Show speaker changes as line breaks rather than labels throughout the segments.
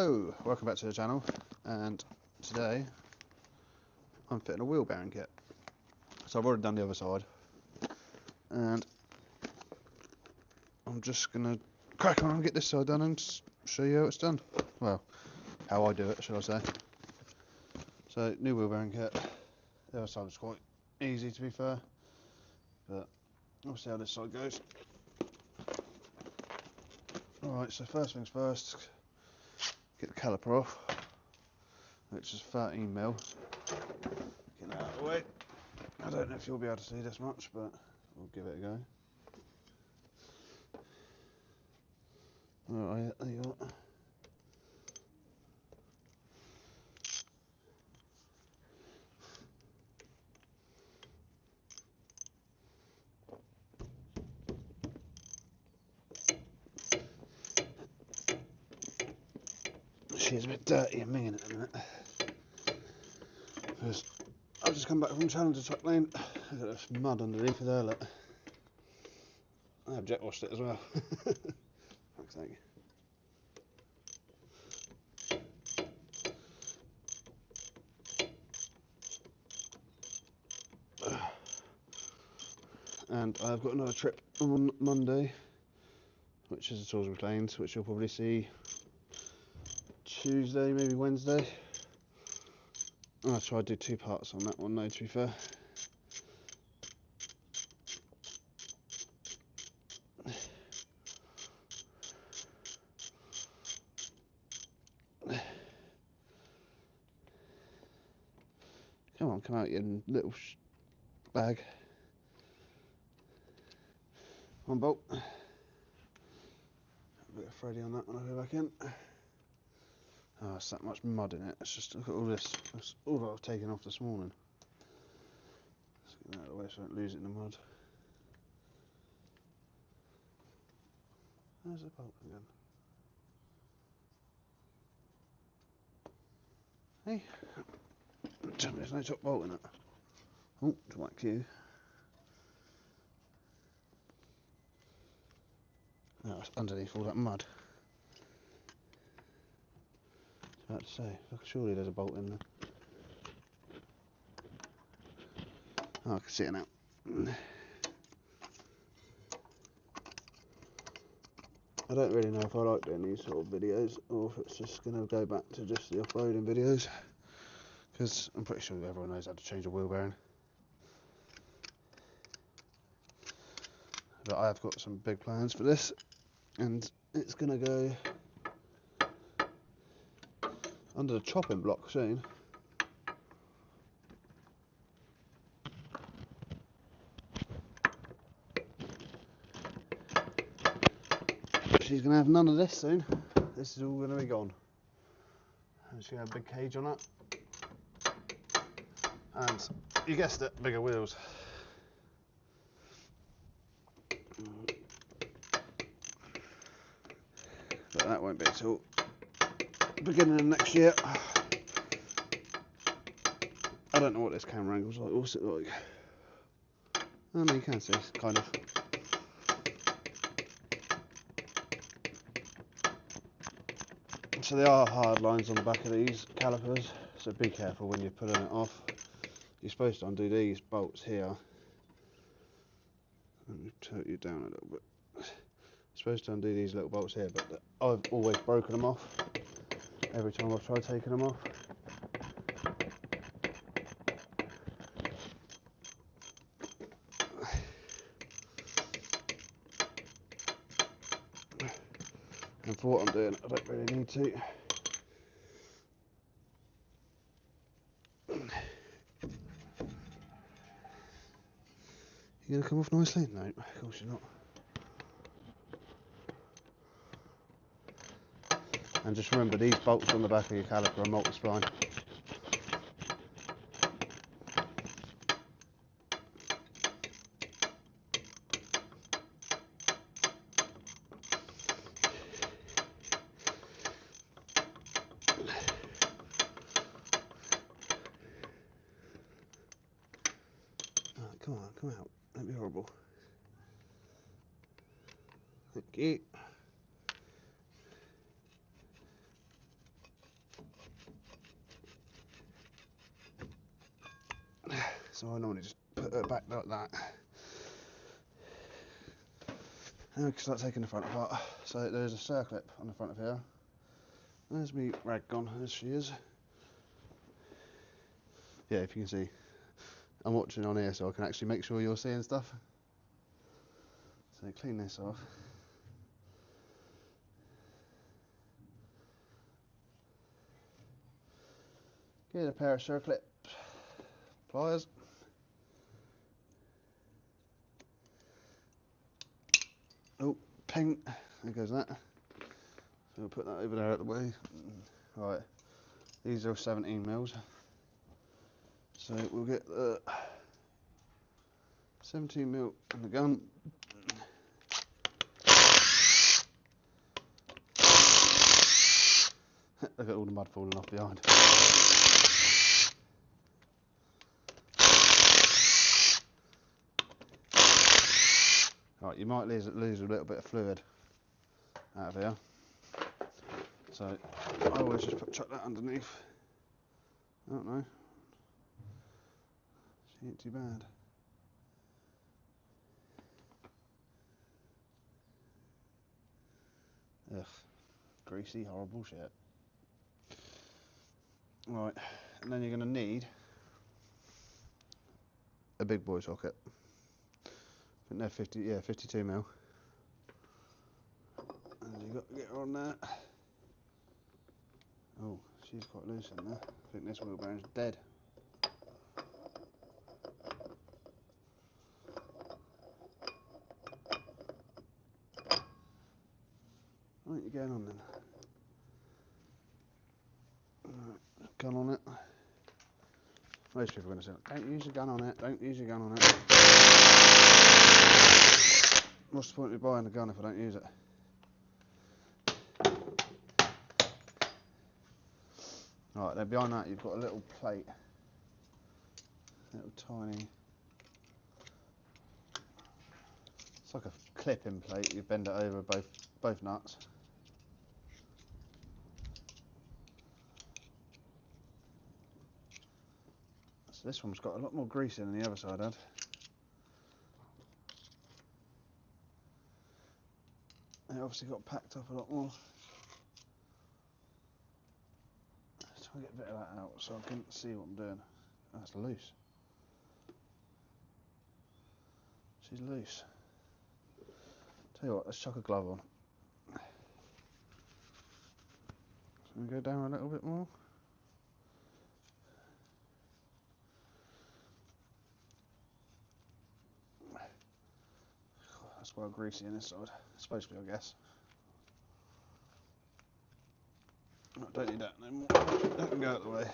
Hello, welcome back to the channel, and today I'm fitting a wheel bearing kit. So I've already done the other side, and I'm just going to crack on and get this side done and show you how it's done. Well, how I do it, shall I say. So, new wheel bearing kit. The other side was quite easy, to be fair, but we'll see how this side goes. Alright, so first things first, get the caliper off, which is 13mm. Get that out of the way. I don't know if you'll be able to see this much, but we'll give it a go. Alright, there you are. She's a bit dirty and minging at the minute. Because I've just come back from Challenger Truck Lane. I've got this mud underneath there, look. I have jet washed it as well. Fuck's sake. And I've got another trip on Monday, which is the Salisbury Lanes, which you'll probably see Tuesday, maybe Wednesday. I'll try to do 2 parts on that one though, to be fair. Come on, come out, you little bag. One bolt. A bit of Freddy on that when I go back in. Oh, there's that much mud in it. It's just, look at all this. That's all that I've taken off this morning. Let's get that out of the way so I don't lose it in the mud. Where's the bolt again? Hey, tell me there's no top bolt in it. Oh, to whack you. Oh, it's underneath all that mud. I was about to say, look, surely there's a bolt in there. Oh, I can see it now. I don't really know if I like doing these sort of videos or if it's just going to go back to just the off-roading videos, because I'm pretty sure everyone knows how to change a wheel bearing. But I have got some big plans for this, and it's going to go under the chopping block soon. She's going to have none of this soon. This is all going to be gone. And she's going to have a big cage on it. And you guessed it, bigger wheels. But that won't be until beginning of next year. I don't know what this camera angle's like. What's it like? Oh no, you can see, kind of. So there are hard lines on the back of these calipers, so be careful when you're pulling it off. You're supposed to undo these bolts here. Let me tilt you down a little bit. You're supposed to undo these little bolts here, but I've always broken them off every time I've tried taking them off. And for what I'm doing, I don't really need to. You gonna come off nicely? No, of course you're not. And just remember, these bolts on the back of your caliper are multi-spline. Come on, come out. Don't be horrible. Thank you. So I normally just put it back like that. And we can start taking the front apart. So there's a circlip on the front of here. There's me rag gone, as she is. Yeah, if you can see, I'm watching on here so I can actually make sure you're seeing stuff. So clean this off. Get a pair of circlip pliers. Oh, paint. There goes that. So we'll put that over there out of the way. Right, these are 17 mils. So we'll get the 17 mil in the gun. Look at all the mud falling off behind. Right, you might lose a little bit of fluid out of here. So I always just chuck that underneath. I don't know. She ain't too bad. Ugh, greasy, horrible shit. Right, and then you're going to need a big boy socket. I think they're 52 mil. And you've got to get her on that. Oh, she's quite loose in there. I think this wheel bearing's dead. What are you going on then? Right, gun on it. Most people are going to say, don't use your gun on it, don't use your gun on it. What's the point of buying a gun if I don't use it? Right, then behind that you've got a little plate. Little tiny... It's like a clipping plate, you bend it over both nuts. So this one's got a lot more grease in than the other side had. It obviously got packed up a lot more. Let's try and get a bit of that out so I can see what I'm doing. That's loose. She's loose. Tell you what, let's chuck a glove on. So we go down a little bit more. That's well greasy in this side. It's supposed to be, I guess. I don't need that no more. That can go out of the way.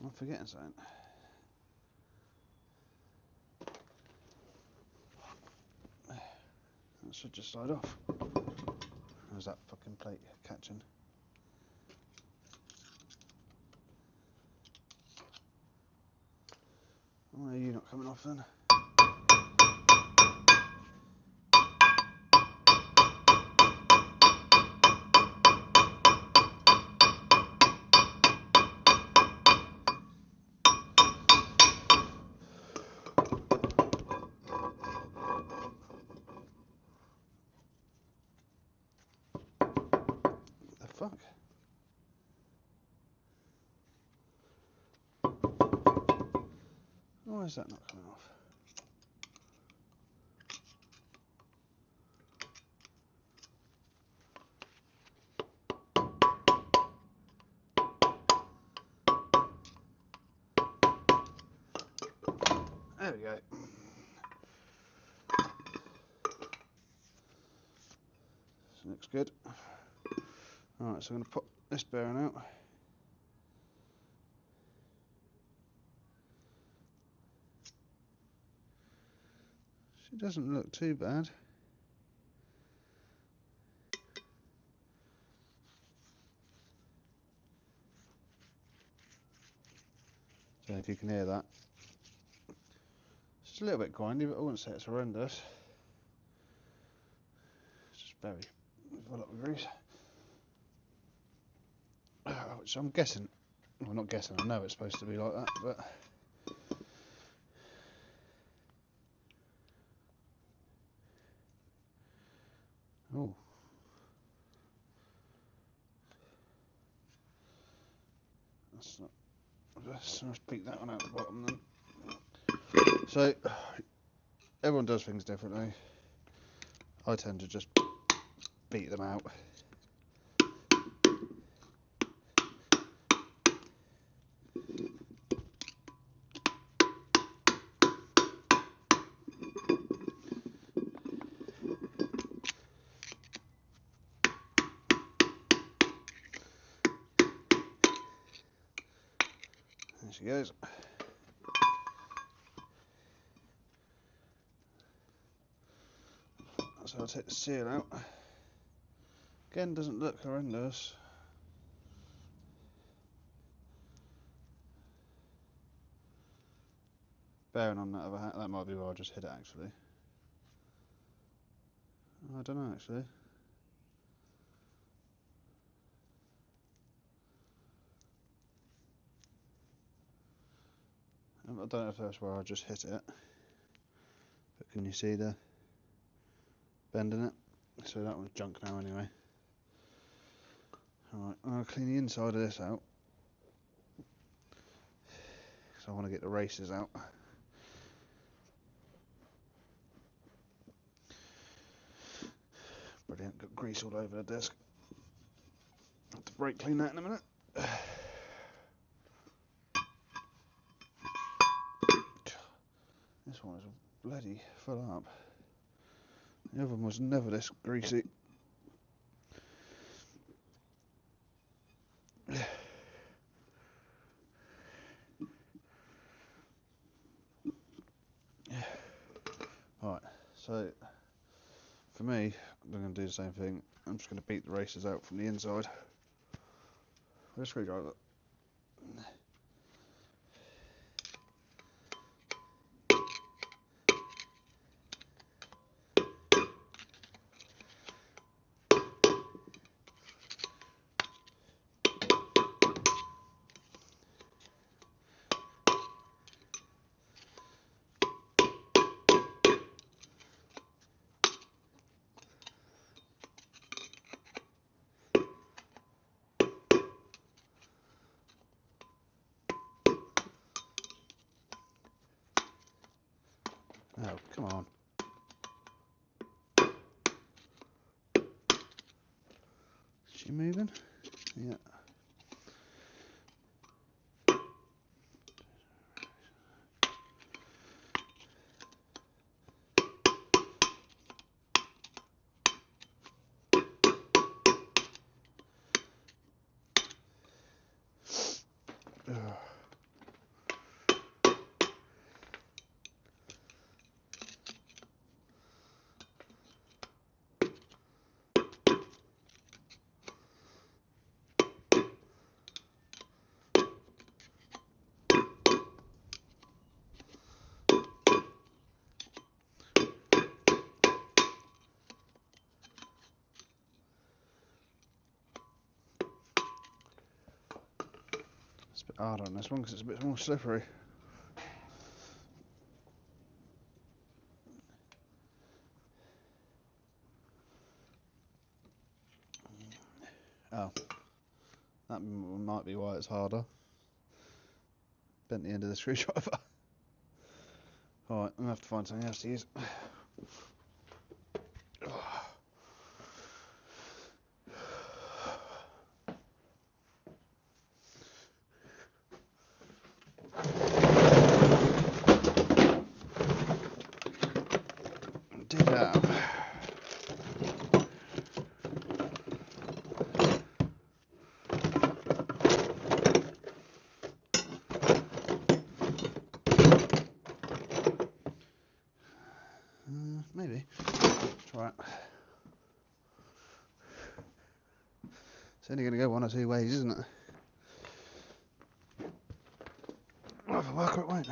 I'm forgetting something. That should just slide off. How's that fucking plate catching? Why are you not coming off then? The fuck? Why is that not coming off? There we go. This looks good. Alright, so I'm going to pop this bearing out. She doesn't look too bad. So if you can hear that, it's It's a little bit grindy, but I wouldn't say it's horrendous. It's just very full up with grease. Which I'm guessing, well, not guessing, I know it's supposed to be like that, but oh, that's not. Let's peek that one out the bottom then. So everyone does things differently. I tend to just beat them out. There she goes. So I'll take the seal out. Again, doesn't look horrendous. Bearing on that other hat, that might be where I just hit it actually. I don't know actually. I don't know if that's where I just hit it. But can you see the bend in it? So that one's junk now anyway. Alright, I'll clean the inside of this out. Because I want to get the races out. Brilliant, got grease all over the desk. Have to brake clean that in a minute. This one is bloody full up. The other one was never this greasy. Alright, so for me, I'm going to do the same thing. I'm just going to beat the races out from the inside with a screwdriver. Oh, come on. Is she moving? Yeah. Ugh. It's a bit harder on this one because it's a bit more slippery. Oh, that might be why it's harder. Bent the end of the screwdriver. Alright, I'm going to have to find something else to use. Dig that up. Maybe. Try it. It's only going to go one or two ways, isn't it? Well, if I work or it won't.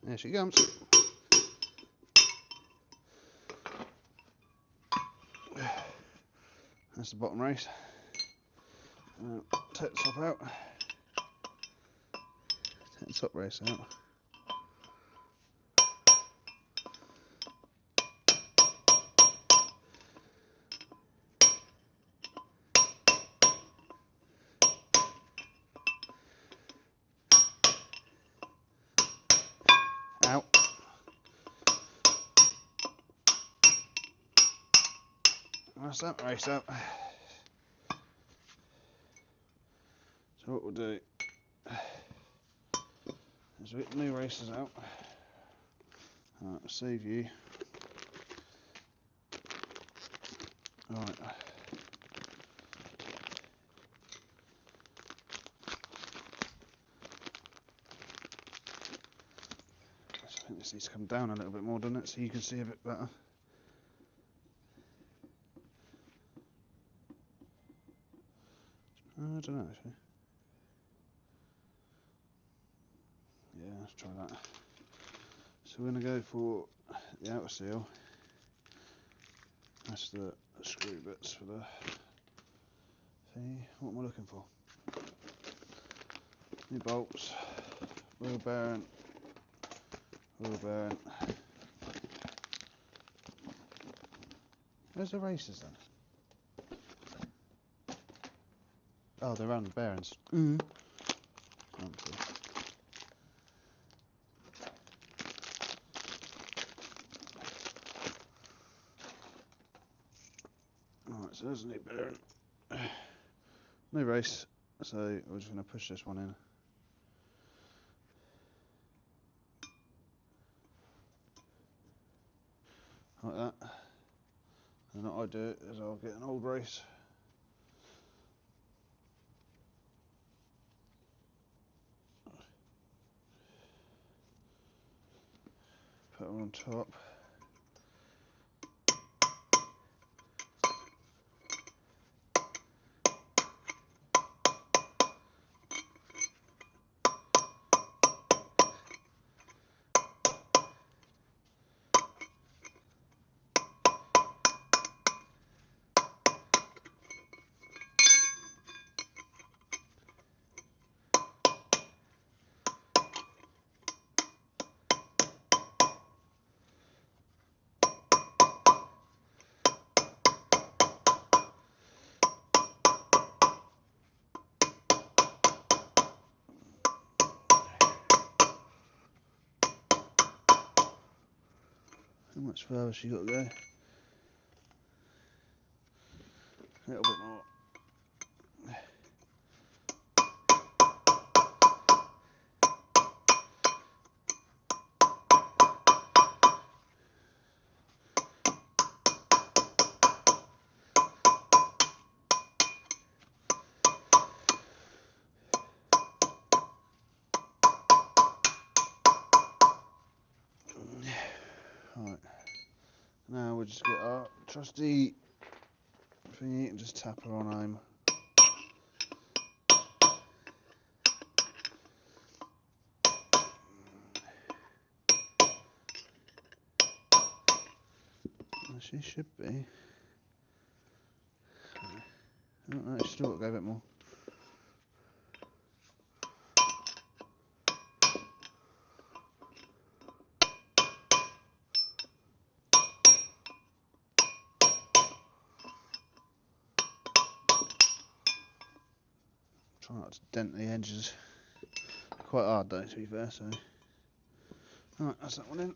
There she comes. That's the bottom race. Take the top out. Take the top race out. Out. That's that race up. So what we'll do is we'll get new races out. Save you. Alright. I think this needs to come down a little bit more, doesn't it, so you can see a bit better. I don't know actually. Yeah, let's try that. So we're going to go for the outer seal. That's the screw bits for the thingy. What am I looking for? New bolts, wheel bearing, wheel bearing. Where's the racers then? Oh, they're around the bearings. Alright, so there's a new bearing. New race, so we're just going to push this one in. Like that. And what I do is I'll get an old race. Put her on top. How much further she got to go? A little bit more. Right. Now we'll just get our trusty thingy and just tap her on home. She should be. I don't know, she's still got to go a bit more. Try not to dent the edges. Quite hard though, to be fair, so. Alright, that's that one in.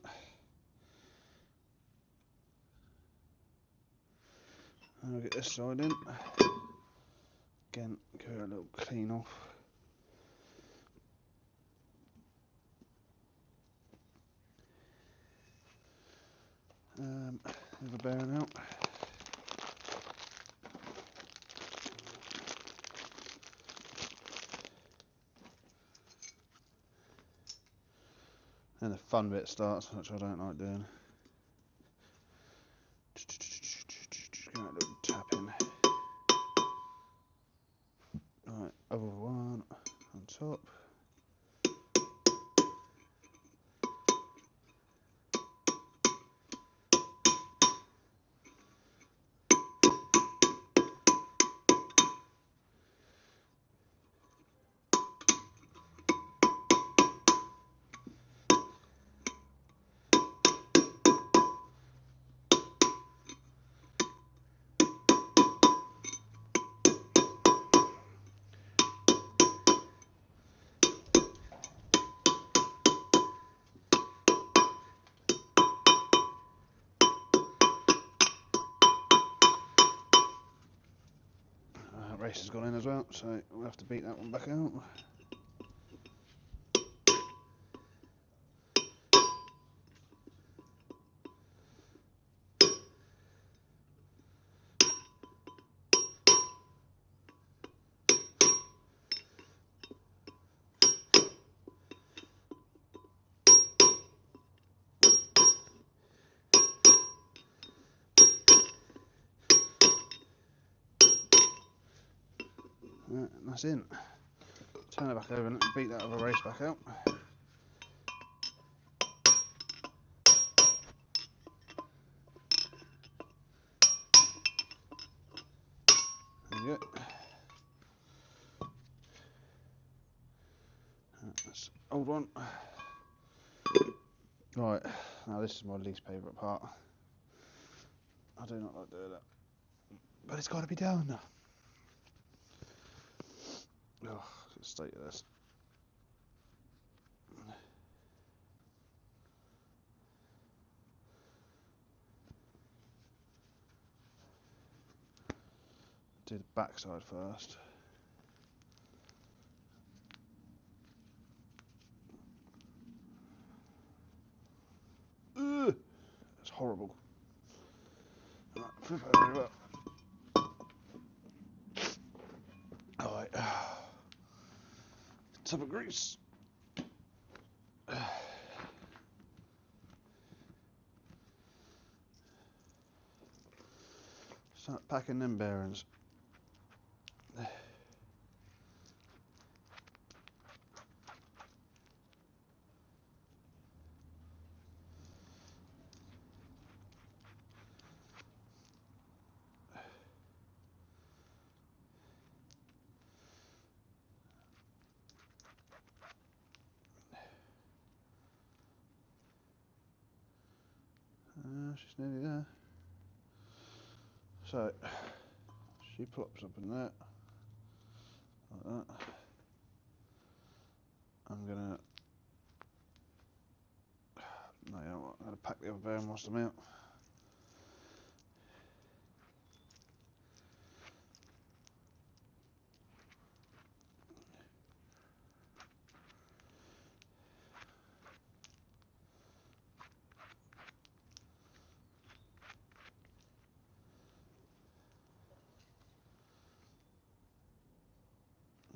And I'll get this side in. Again, give her a little clean off. Leave the bearing out. And the fun bit starts, which I don't like doing. Get a little tap in. Right, other one on top. race has gone in as well, so we'll have to beat that one back out. Right, and that's in. Turn it back over and beat that other race back out. There you go. That's the old one. Right, now this is my least favourite part. I do not like doing that, but it's got to be done. Oh, the state of this. Do the backside first. Ugh, that's horrible. Right, flip it over. Alright. Tub of grease. Start packing them bearings. She's nearly there. So, she plops up in there, like that. I'm gonna, no, you know what, I'm gonna pack the other bearing whilst I'm out.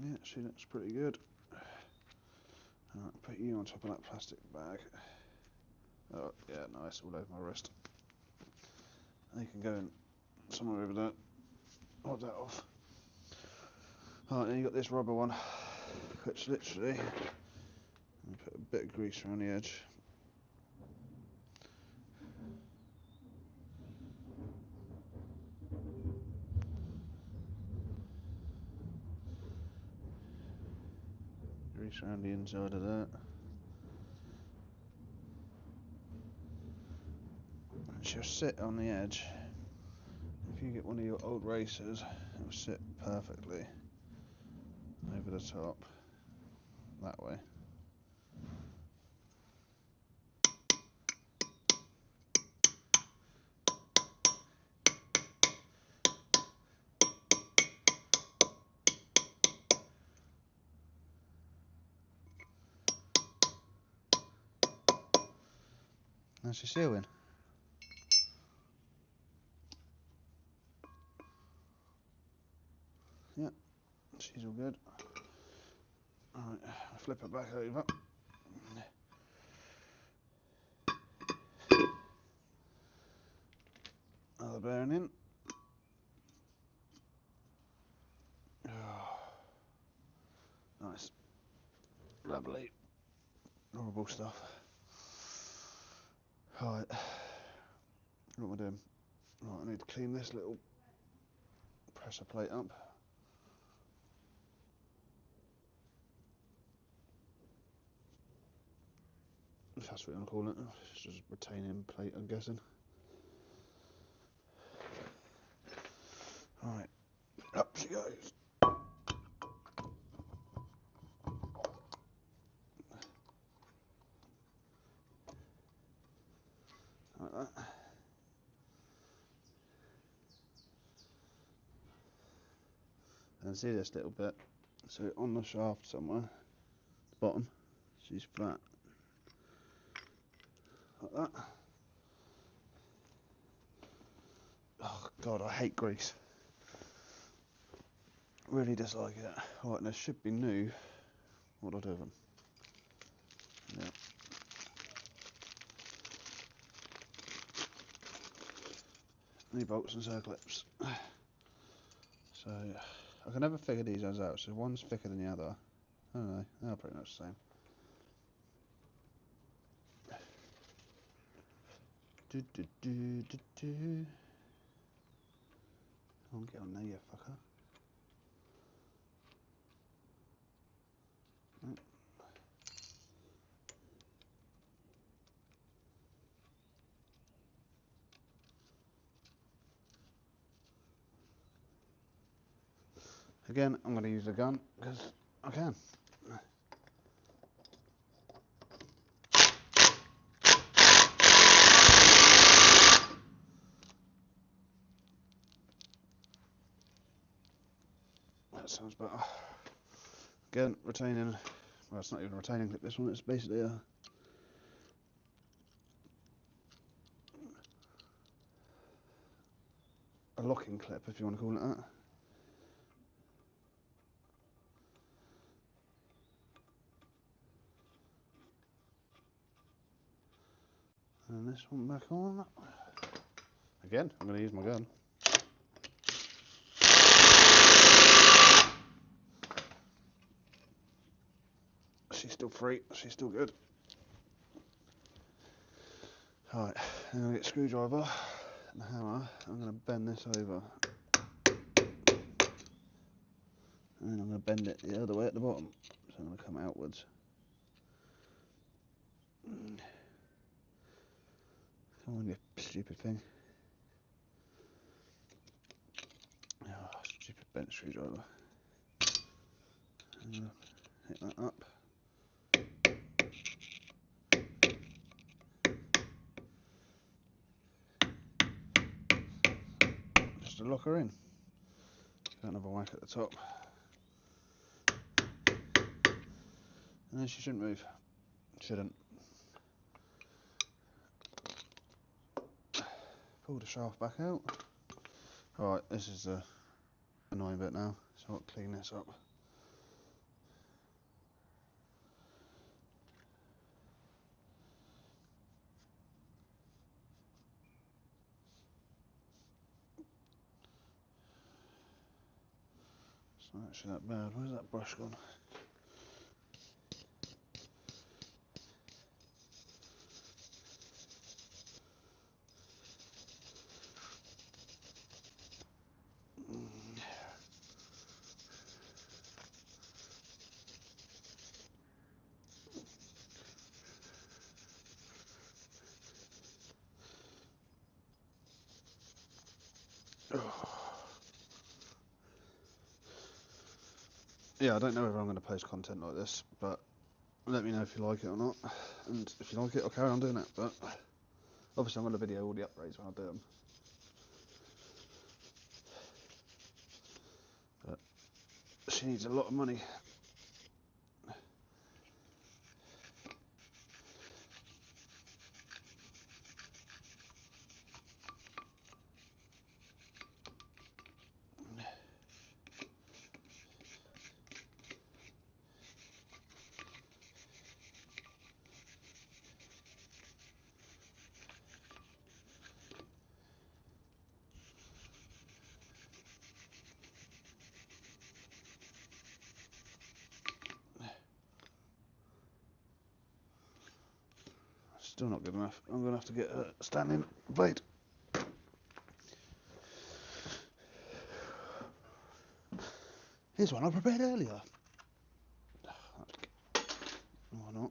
Yeah, she looks pretty good. Alright, put you on top of that plastic bag. Oh, yeah, nice, all over my wrist. You can go in somewhere over there. Hold that off. Alright, then you got this rubber one, which literally, put a bit of grease around the edge. Grease around the inside of that. And she'll sit on the edge. If you get one of your old racers, it will sit perfectly over the top, that way. How's she sealing? Yep, she's all good. Alright, I'll flip it back over. Another bearing in. Oh, nice. Lovely. Horrible stuff. Alright, what am I doing? Right, I need to clean this little pressure plate up. If that's what I'm calling it. It's just a retaining plate, I'm guessing. Alright, up she goes. Like that. And see this little bit, so on the shaft somewhere, the bottom, she's flat, like that. Oh god, I hate grease. Really dislike it. Right, and there should be new. What do I do with them? Yeah. New bolts and circlips. So, I can never figure these ones out. So one's thicker than the other. I don't know, they're pretty much the same. Do do do do do. I'll get on there, you fucker. Right. Again, I'm going to use a gun because I can. That sounds better. Again, retaining. Well, it's not even a retaining clip. This one. It's basically a locking clip, if you want to call it that. And this one back on. Again, I'm going to use my gun. She's still free. She's still good. Alright, I'm going to get a screwdriver and a hammer. I'm going to bend this over. And then I'm going to bend it the other way at the bottom. So I'm going to come outwards. Come on, you stupid thing. Oh, stupid bent screwdriver. I'm going to hit that up. Just to lock her in. Give another whack at the top. And then she shouldn't move. Shouldn't. Pull the shaft back out. Alright, this is the annoying bit now. So I'll clean this up. It's not actually that bad. Where's that brush gone? Yeah, I don't know whether I'm going to post content like this, but let me know if you like it or not. And if you like it, I'll carry on doing it. But obviously, I'm going to video all the upgrades when I do them. But she needs a lot of money. Still not good enough. I'm going to have to get a standing blade. Here's one I prepared earlier. Why not?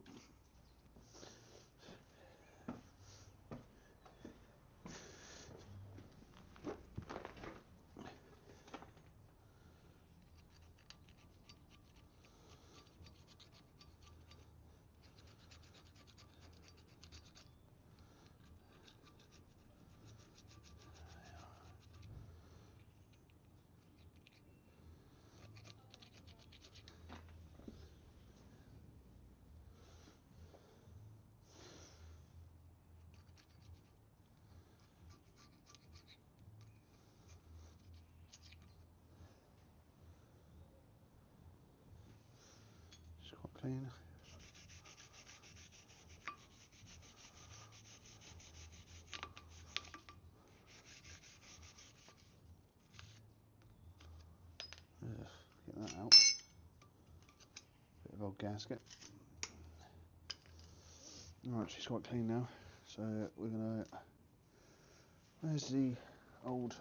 clean. Ugh, get that out. Bit of old gasket. Alright, she's quite clean now. So we're gonna. Where's the old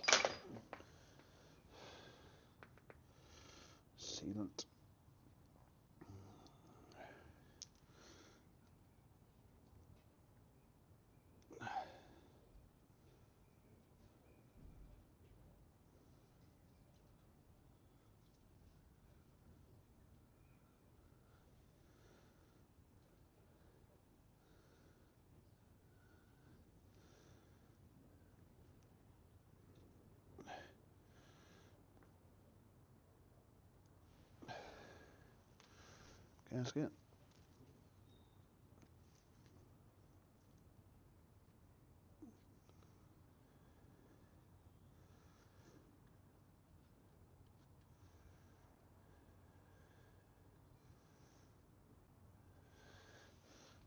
sealant? Gasket.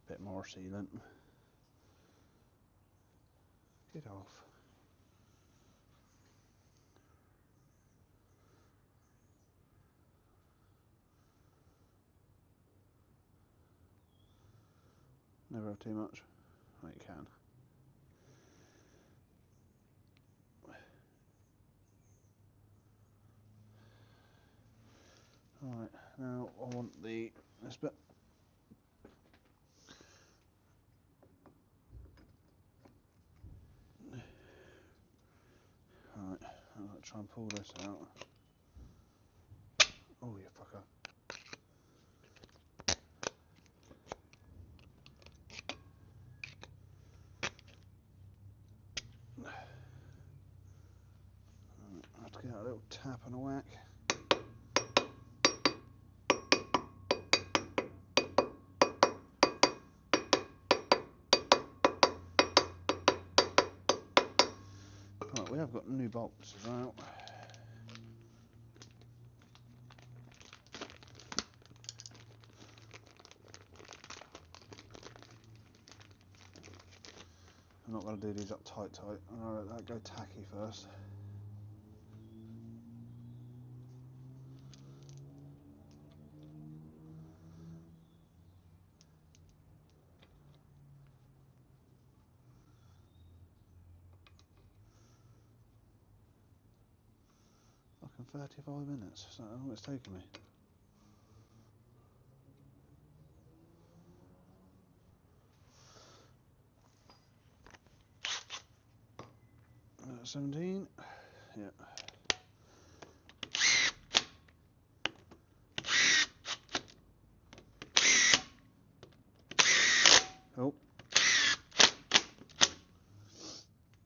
Bit more sealant. Get off. Never have too much. Oh, you can. Alright, now I want this bit. Alright, I'm going to try and pull this out. Oh, you fucker. I have to get a little tap and a whack. Right, we have got new bolts as well. I'm not going to do these up tight. I'm going to let that go tacky first. Fucking 35 minutes. Is that how long it's taken me? Uh, 17. Yeah. Oh.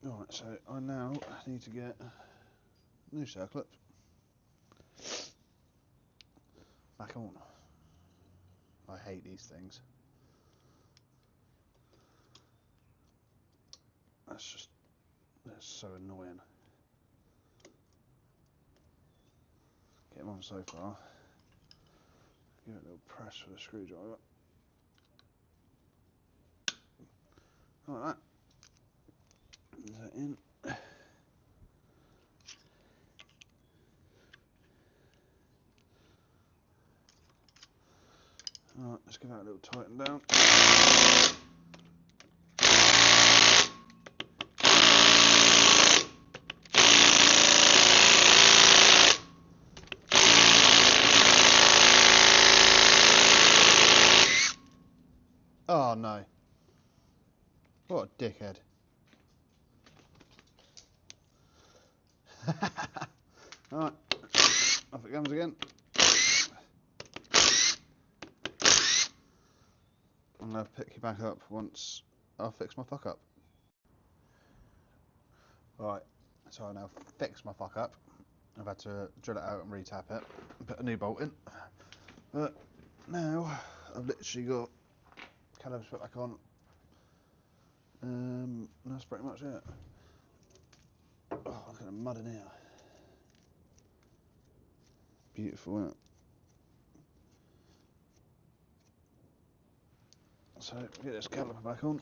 Alright, so I now need to get a new circlip back on. I hate these things. That's so annoying. Get them on so far. Give it a little press with a screwdriver. Like that. Is that in? Alright, let's give that a little tighten down. Oh no. What a dickhead. Alright, off it comes again. I'm going to pick you back up once I fix my fuck up. Right, so I now fix my fuck up. I've had to drill it out and re-tap it and put a new bolt in. But now I've literally got calipers put back on. That's pretty much it. Oh, look at the mud in here. Beautiful, isn't it? So get this caliper back on.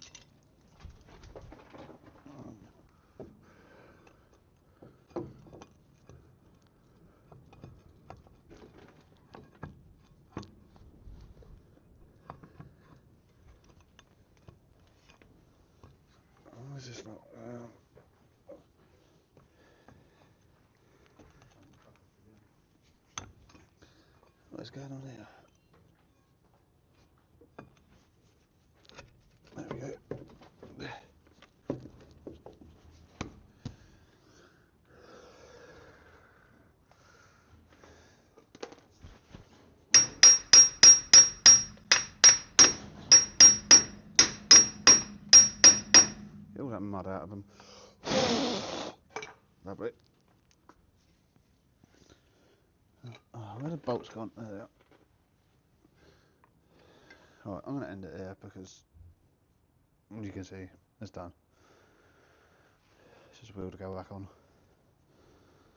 Oh, is this not? What's going on here? There we go. Get all that mud out of them. Lovely. Oh, where the bolts gone? There they are. Right, I'm going to end it here because, as you can see, it's done. It's just a wheel to go back on.